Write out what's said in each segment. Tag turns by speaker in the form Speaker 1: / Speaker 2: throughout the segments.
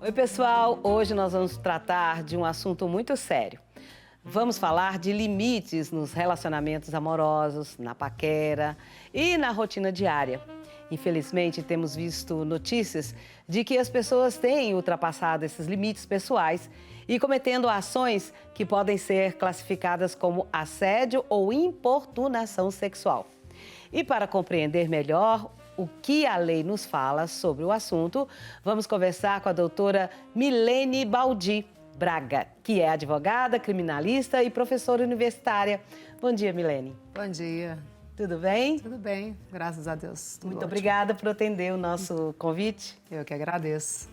Speaker 1: Oi, pessoal! Hoje nós vamos tratar de um assunto muito sério. Vamos falar de limites nos relacionamentos amorosos, na paquera e na rotina diária. Infelizmente, temos visto notícias de que as pessoas têm ultrapassado esses limites pessoais e cometendo ações que podem ser classificadas como assédio ou importunação sexual. E para compreender melhor o que a lei nos fala sobre o assunto, vamos conversar com a doutora Milene Baldi Braga, que é advogada, criminalista e professora universitária. Bom dia, Milene.
Speaker 2: Bom dia.
Speaker 1: Tudo bem?
Speaker 2: Tudo bem, graças a Deus.
Speaker 1: Muito obrigada por atender o nosso convite.
Speaker 2: Eu que agradeço.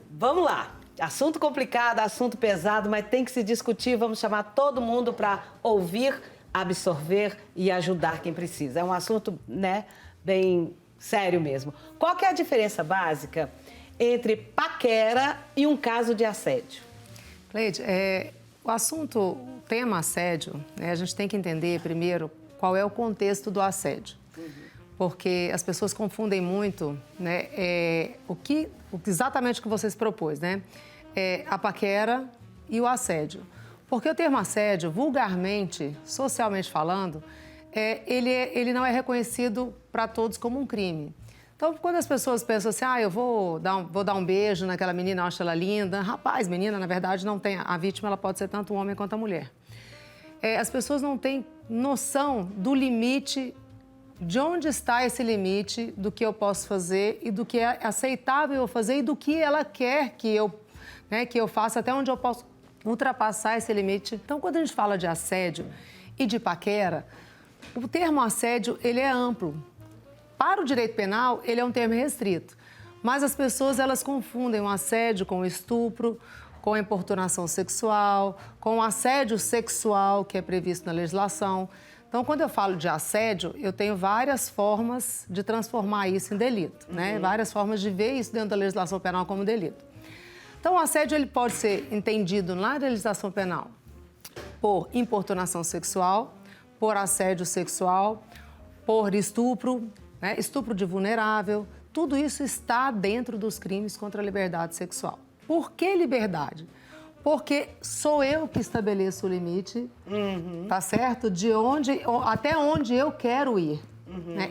Speaker 1: Vamos lá. Assunto complicado, assunto pesado, mas tem que se discutir. Vamos chamar todo mundo para ouvir, absorver e ajudar quem precisa. É um assunto, bem sério mesmo. Qual que é a diferença básica entre paquera e um caso de assédio?
Speaker 2: Cleide, o tema assédio, a gente tem que entender primeiro qual é o contexto do assédio. Porque as pessoas confundem muito, exatamente o que você se propôs, a paquera e o assédio. Porque o termo assédio, vulgarmente, socialmente falando, ele não é reconhecido para todos como um crime. Então, quando as pessoas pensam assim, eu vou dar um beijo naquela menina, eu acho ela linda. Rapaz, menina, na verdade, não tem. A vítima ela pode ser tanto um homem quanto a mulher. As pessoas não têm noção do limite, de onde está esse limite, do que eu posso fazer e do que é aceitável eu fazer e do que ela quer que eu faça, até onde eu posso ultrapassar esse limite. Então, quando a gente fala de assédio e de paquera, o termo assédio, ele é amplo. Para o direito penal, ele é um termo restrito. Mas as pessoas, elas confundem o assédio com o estupro, com a importunação sexual, com o assédio sexual, que é previsto na legislação. Então, quando eu falo de assédio, eu tenho várias formas de transformar isso em delito, Várias formas de ver isso dentro da legislação penal como delito. Então, o assédio, ele pode ser entendido na legislação penal por importunação sexual, por assédio sexual, por estupro, estupro de vulnerável. Tudo isso está dentro dos crimes contra a liberdade sexual. Por que liberdade? Porque sou eu que estabeleço o limite, tá certo? Até onde eu quero ir,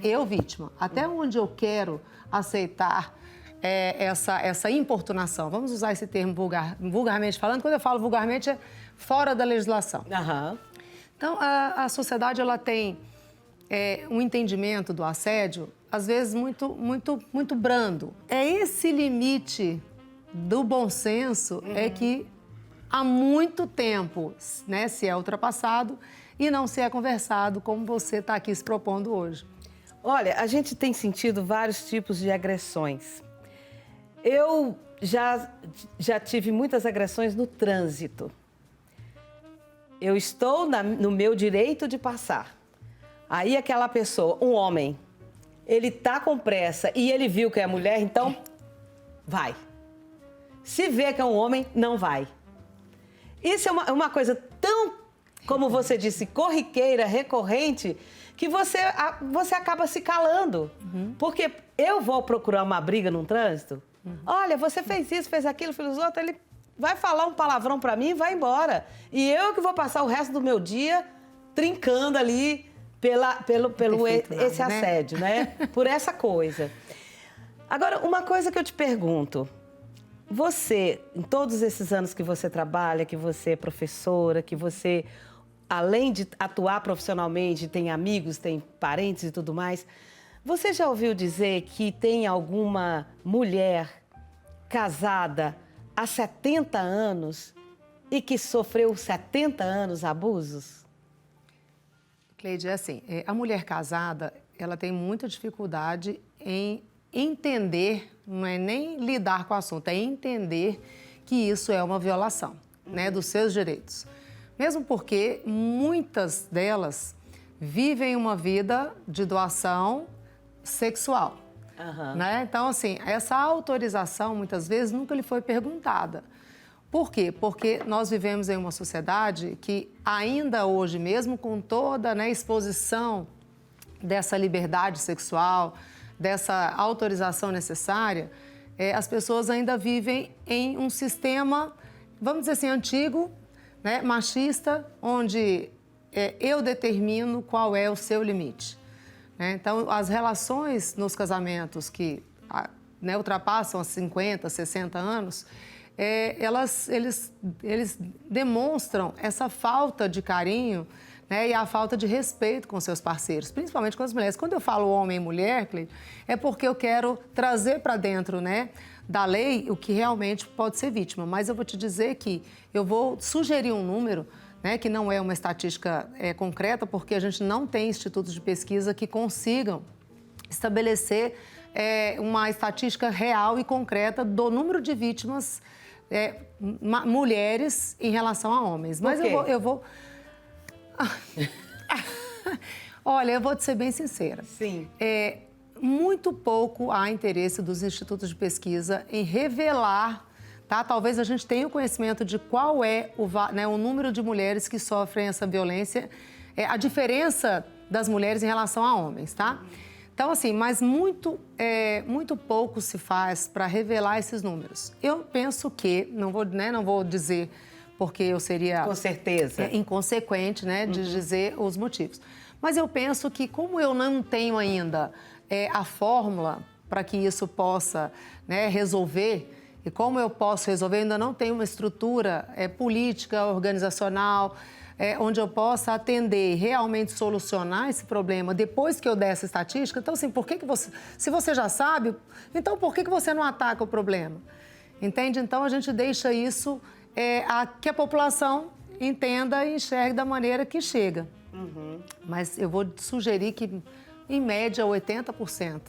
Speaker 2: eu, vítima, até onde eu quero aceitar essa importunação. Vamos usar esse termo vulgarmente falando. Quando eu falo vulgarmente, é fora da legislação. Então, a sociedade ela tem um entendimento do assédio, às vezes, muito brando. É esse limite do bom senso que há muito tempo se é ultrapassado e não se é conversado como você está aqui se propondo hoje.
Speaker 1: Olha, a gente tem sentido vários tipos de agressões. Eu já tive muitas agressões no trânsito. Eu estou no meu direito de passar. Aí aquela pessoa, um homem, ele tá com pressa e ele viu que é mulher, então vai. Se vê que é um homem, não vai. Isso é uma coisa tão, como você disse, corriqueira, recorrente, que você acaba se calando. Porque eu vou procurar uma briga num trânsito, olha, você fez isso, fez aquilo, fez outro, ele vai falar um palavrão pra mim e vai embora. E eu que vou passar o resto do meu dia trincando ali pelo esse assédio, Por essa coisa. Agora, uma coisa que eu te pergunto. Você, em todos esses anos que você trabalha, que você é professora, que você, além de atuar profissionalmente, tem amigos, tem parentes e tudo mais, você já ouviu dizer que tem alguma mulher casada há 70 anos e que sofreu 70 anos abusos?
Speaker 2: Cleide, é assim, a mulher casada, ela tem muita dificuldade em entender, não é nem lidar com o assunto, é entender que isso é uma violação, dos seus direitos. Mesmo porque muitas delas vivem uma vida de doação sexual, Então, assim, essa autorização, muitas vezes, nunca lhe foi perguntada. Por quê? Porque nós vivemos em uma sociedade que ainda hoje, mesmo com toda a exposição dessa liberdade sexual, dessa autorização necessária, as pessoas ainda vivem em um sistema, vamos dizer assim, antigo, né, machista, onde eu determino qual é o seu limite. Né? Então, as relações nos casamentos que né, ultrapassam os 50, 60 anos, eles demonstram essa falta de carinho, né, e a falta de respeito com seus parceiros, principalmente com as mulheres. Quando eu falo homem e mulher, Cleide, é porque eu quero trazer para dentro, né, da lei o que realmente pode ser vítima. Mas eu vou te dizer que eu vou sugerir um número, né, que não é uma estatística concreta, porque a gente não tem institutos de pesquisa que consigam estabelecer uma estatística real e concreta do número de vítimas mulheres em relação a homens. Mas eu vou... Olha, eu vou te ser bem sincera.
Speaker 1: Sim.
Speaker 2: Muito pouco há interesse dos institutos de pesquisa em revelar, tá? Talvez a gente tenha o conhecimento de qual é o número de mulheres que sofrem essa violência, a diferença das mulheres em relação a homens, tá? Então, assim, mas muito pouco se faz para revelar esses números. Eu penso que, não vou dizer porque eu seria...
Speaker 1: Com certeza.
Speaker 2: Inconsequente, né, de dizer os motivos. Mas eu penso que, como eu não tenho ainda a fórmula para que isso possa, né, resolver, e como eu posso resolver, eu ainda não tenho uma estrutura política, organizacional, onde eu possa atender e realmente solucionar esse problema depois que eu der essa estatística. Então, assim, se você já sabe, então por que você não ataca o problema? Entende? Então, a gente deixa isso que a população entenda e enxergue da maneira que chega. Uhum. Mas eu vou sugerir que, em média, 80%,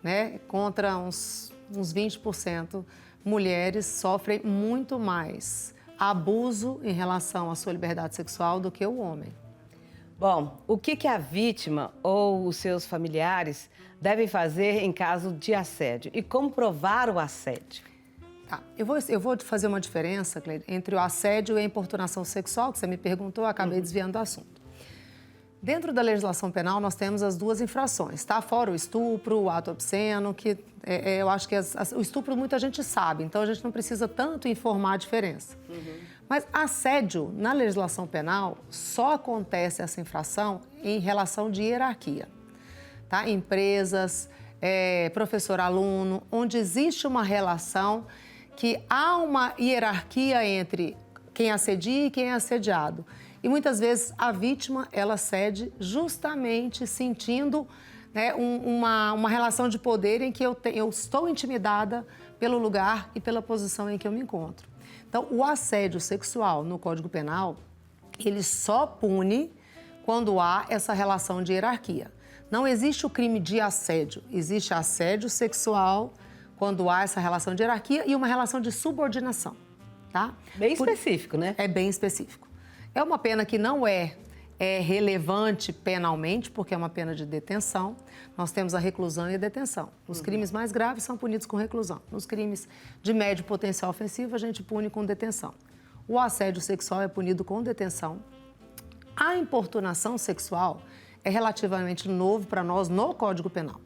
Speaker 2: né, contra uns 20%, mulheres sofrem muito mais abuso em relação à sua liberdade sexual do que o homem.
Speaker 1: Bom, o que a vítima ou os seus familiares devem fazer em caso de assédio? E como provar o assédio?
Speaker 2: Tá, eu vou fazer uma diferença, Cleide, entre o assédio e a importunação sexual, que você me perguntou, eu acabei desviando do assunto. Dentro da legislação penal, nós temos as duas infrações, tá? Fora o estupro, o ato obsceno, que eu acho que o estupro muita gente sabe, então a gente não precisa tanto informar a diferença. Uhum. Mas assédio, na legislação penal, só acontece essa infração em relação de hierarquia, tá? Empresas, professor-aluno, onde existe uma relação que há uma hierarquia entre quem assedia e quem é assediado. E muitas vezes a vítima, ela cede justamente sentindo, né, uma relação de poder em que eu estou intimidada pelo lugar e pela posição em que eu me encontro. Então, o assédio sexual no Código Penal, ele só pune quando há essa relação de hierarquia. Não existe o crime de assédio, existe assédio sexual quando há essa relação de hierarquia e uma relação de subordinação, tá?
Speaker 1: Bem específico, né?
Speaker 2: É bem específico. É uma pena que não é relevante penalmente, porque é uma pena de detenção. Nós temos a reclusão e a detenção. Os crimes mais graves são punidos com reclusão. Nos crimes de médio potencial ofensivo, a gente pune com detenção. O assédio sexual é punido com detenção. A importunação sexual é relativamente novo para nós no Código Penal.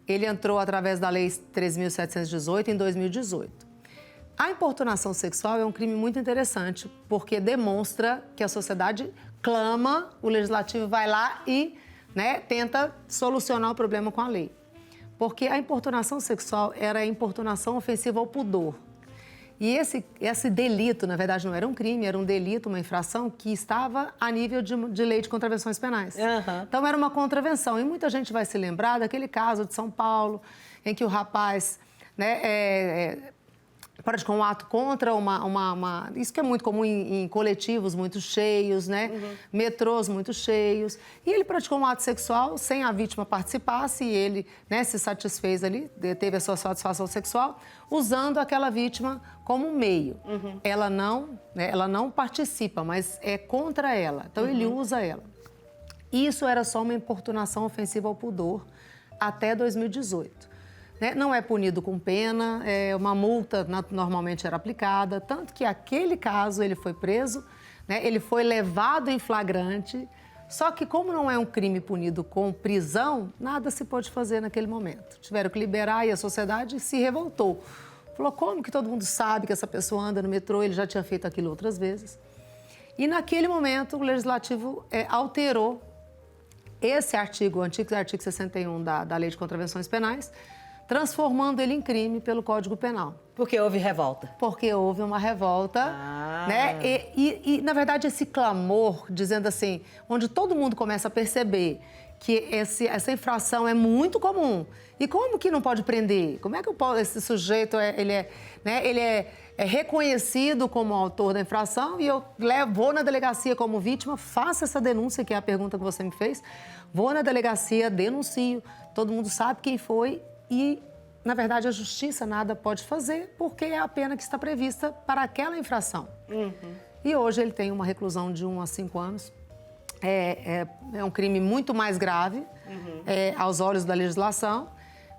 Speaker 2: Ele entrou através da Lei 3.718 em 2018. A importunação sexual é um crime muito interessante, porque demonstra que a sociedade clama, o legislativo vai lá e, né, tenta solucionar o problema com a lei. Porque a importunação sexual era a importunação ofensiva ao pudor. E esse delito, na verdade, não era um crime, era um delito, uma infração que estava a nível de lei de contravenções penais. Uhum. Então, era uma contravenção. E muita gente vai se lembrar daquele caso de São Paulo, em que o rapaz, né, praticou um ato contra isso que é muito comum em coletivos muito cheios, né? Uhum. Metrôs muito cheios. E ele praticou um ato sexual sem a vítima participasse e ele, né, se satisfez ali, teve a sua satisfação sexual, usando aquela vítima como meio. Uhum. Ela não participa, mas é contra ela. Então, ele usa ela. Isso era só uma importunação ofensiva ao pudor até 2018. Não é punido com pena, uma multa normalmente era aplicada, tanto que aquele caso ele foi preso, né, ele foi levado em flagrante, Só que como não é um crime punido com prisão, nada se pôde fazer naquele momento. Tiveram que liberar e a sociedade se revoltou. Falou, como que todo mundo sabe que essa pessoa anda no metrô? Ele já tinha feito aquilo outras vezes. E naquele momento o Legislativo alterou esse artigo, o antigo artigo 61 da Lei de Contravenções Penais, transformando ele em crime pelo Código Penal.
Speaker 1: Porque houve revolta.
Speaker 2: Porque houve uma revolta, né? E, na verdade, esse clamor, dizendo assim, onde todo mundo começa a perceber que essa infração é muito comum. E como que não pode prender? Como é que esse sujeito ele é reconhecido como autor da infração e eu vou na delegacia como vítima, faço essa denúncia, que é a pergunta que você me fez, vou na delegacia, denuncio, todo mundo sabe quem foi e, na verdade, a justiça nada pode fazer porque é a pena que está prevista para aquela infração. E hoje ele tem uma reclusão de 1 a 5 anos. É um crime muito mais grave aos olhos da legislação,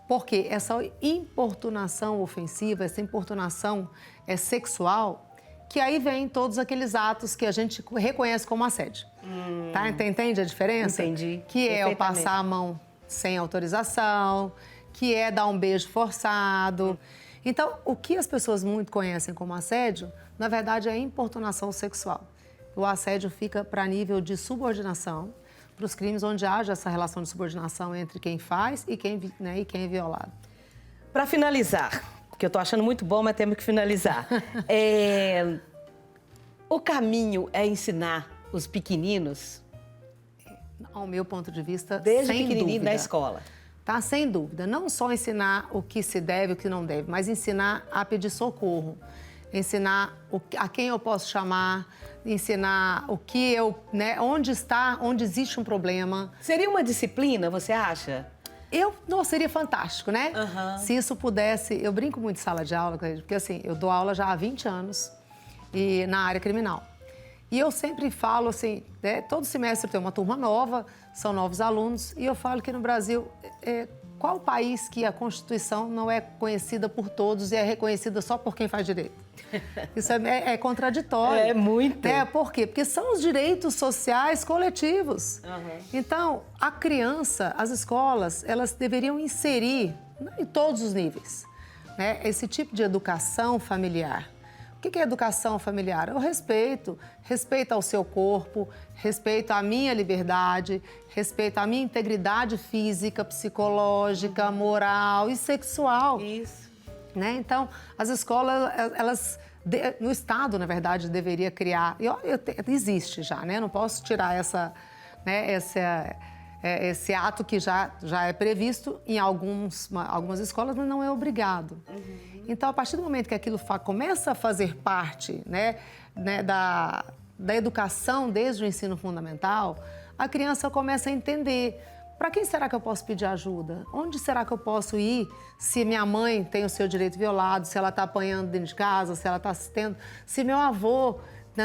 Speaker 2: porque essa importunação ofensiva, essa importunação sexual, que aí vem todos aqueles atos que a gente reconhece como assédio. Tá? Entende a diferença?
Speaker 1: Entendi.
Speaker 2: Que é o passar a mão sem autorização, que é dar um beijo forçado. Então, o que as pessoas muito conhecem como assédio, na verdade, é a importunação sexual. O assédio fica para nível de subordinação, para os crimes onde haja essa relação de subordinação entre quem faz e quem é violado.
Speaker 1: Para finalizar, porque eu estou achando muito bom, mas temos que finalizar. O caminho é ensinar os pequeninos?
Speaker 2: Ao meu ponto de vista,
Speaker 1: desde
Speaker 2: sem
Speaker 1: pequenininho
Speaker 2: dúvida.
Speaker 1: na escola.
Speaker 2: Tá, sem dúvida. Não só ensinar o que se deve e o que não deve, mas ensinar a pedir socorro. Ensinar a quem eu posso chamar, ensinar o que onde existe um problema.
Speaker 1: Seria uma disciplina, você acha?
Speaker 2: Seria fantástico, né? Se isso pudesse... Eu brinco muito em sala de aula, porque assim, eu dou aula já há 20 anos na área criminal. E eu sempre falo assim, todo semestre tem uma turma nova, são novos alunos, e eu falo que no Brasil, qual país que a Constituição não é conhecida por todos e é reconhecida só por quem faz direito? Isso é contraditório.
Speaker 1: É muito.
Speaker 2: Por quê? Porque são os direitos sociais coletivos. Então, a criança, as escolas, elas deveriam inserir, em todos os níveis, esse tipo de educação familiar. O que é educação familiar? É o respeito. Respeito ao seu corpo, respeito à minha liberdade, respeito à minha integridade física, psicológica, moral e sexual.
Speaker 1: Isso.
Speaker 2: Então, as escolas, no Estado, na verdade, deveria criar... existe já, Não posso tirar esse ato que já é previsto em algumas escolas, mas não é obrigado. Então, a partir do momento que aquilo começa a fazer parte da educação desde o ensino fundamental, a criança começa a entender para quem será que eu posso pedir ajuda? Onde será que eu posso ir se minha mãe tem o seu direito violado, se ela está apanhando dentro de casa, se ela está tendo... Se meu avô...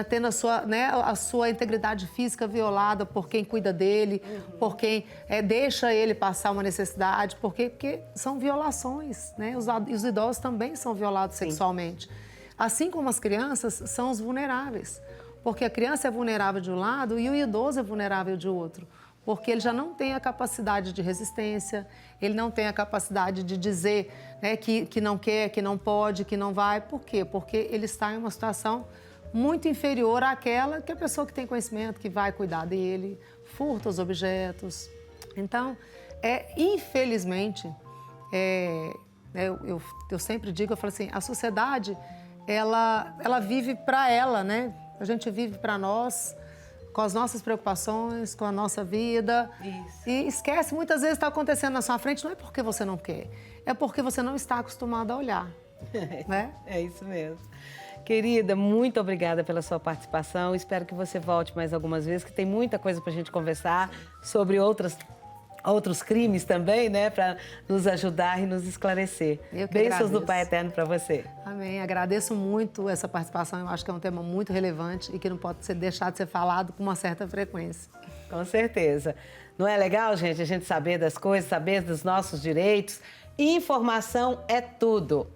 Speaker 2: tendo a sua integridade física violada por quem cuida dele, por quem deixa ele passar uma necessidade, porque são violações, Os idosos também são violados sexualmente. Assim como as crianças são os vulneráveis, porque a criança é vulnerável de um lado e o idoso é vulnerável de outro, porque ele já não tem a capacidade de resistência, ele não tem a capacidade de dizer que não quer, que não pode, que não vai. Por quê? Porque ele está em uma situação muito inferior àquela que a pessoa que tem conhecimento, que vai cuidar dele, furta os objetos. Então, infelizmente, eu sempre digo, eu falo assim, a sociedade, ela vive para ela, A gente vive para nós, com as nossas preocupações, com a nossa vida.
Speaker 1: Isso.
Speaker 2: E esquece, muitas vezes está acontecendo na sua frente, não é porque você não quer, é porque você não está acostumado a olhar,
Speaker 1: É isso mesmo. Querida, muito obrigada pela sua participação. Espero que você volte mais algumas vezes, que tem muita coisa para a gente conversar sobre outros crimes também, para nos ajudar e nos esclarecer. Bênçãos do Pai Eterno para você.
Speaker 2: Amém. Agradeço muito essa participação. Eu acho que é um tema muito relevante e que não pode deixar de ser falado com uma certa frequência.
Speaker 1: Com certeza. Não é legal, gente, a gente saber das coisas, saber dos nossos direitos? Informação é tudo.